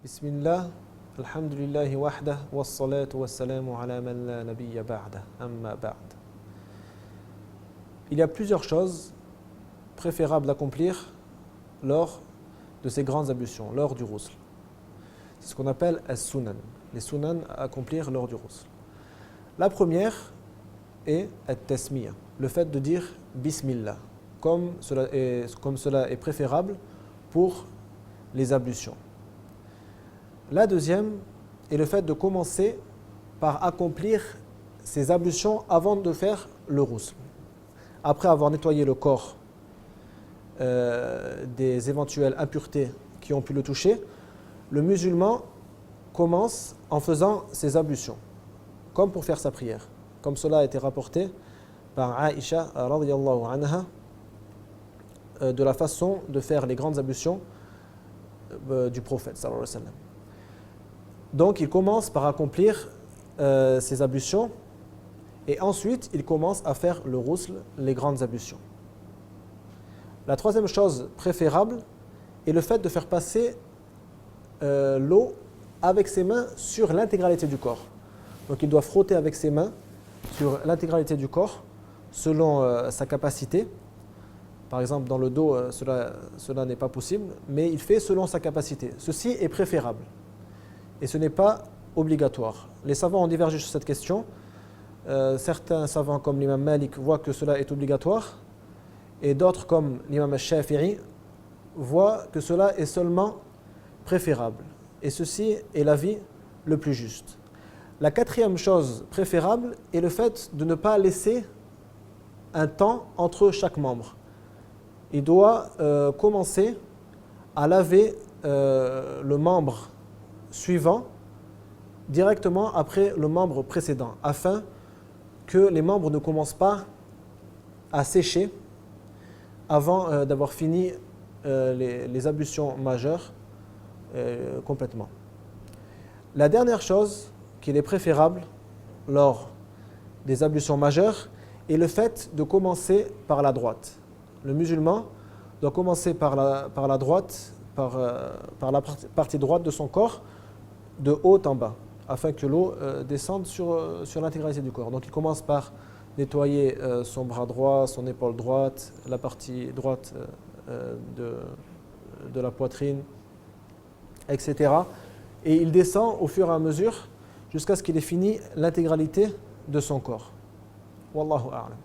Bismillah, alhamdulillahi wahdah, wassalatu wassalamu ala man la nabiyya ba'da, amma ba'd. Il y a plusieurs choses préférables d'accomplir lors de ces grandes ablutions, lors du ghusl. C'est ce qu'on appelle as-sunan, les sunan à accomplir lors du ghusl. La première est at-tasmiya, le fait de dire Bismillah, comme cela est préférable pour les ablutions. La deuxième est le fait de commencer par accomplir ces ablutions avant de faire le ghusl. Après avoir nettoyé le corps des éventuelles impuretés qui ont pu le toucher, le musulman commence en faisant ses ablutions, comme pour faire sa prière. Comme cela a été rapporté par Aïcha radhiyallahu anha, de la façon de faire les grandes ablutions du prophète sallallahu alayhi wa sallam. Donc il commence par accomplir ses ablutions et ensuite il commence à faire le ghusl, les grandes ablutions. La troisième chose préférable est le fait de faire passer l'eau avec ses mains sur l'intégralité du corps. Donc il doit frotter avec ses mains sur l'intégralité du corps selon sa capacité. Par exemple dans le dos cela n'est pas possible, mais il fait selon sa capacité. Ceci est préférable. Et ce n'est pas obligatoire. Les savants ont divergé sur cette question. Certains savants comme l'imam Malik voient que cela est obligatoire et d'autres comme l'imam Shafi'i voient que cela est seulement préférable. Et ceci est l'avis le plus juste. La quatrième chose préférable est le fait de ne pas laisser un temps entre chaque membre. Il doit commencer à laver le membre suivant directement après le membre précédent, afin que les membres ne commencent pas à sécher avant d'avoir fini les ablutions majeures complètement. La dernière chose qu'il est préférable lors des ablutions majeures est le fait de commencer par la droite. Le musulman doit commencer par la droite, par la partie droite de son corps, de haut en bas, afin que l'eau descende sur l'intégralité du corps. Donc il commence par nettoyer son bras droit, son épaule droite, la partie droite de la poitrine, etc. Et il descend au fur et à mesure jusqu'à ce qu'il ait fini l'intégralité de son corps. Wallahu a'lam.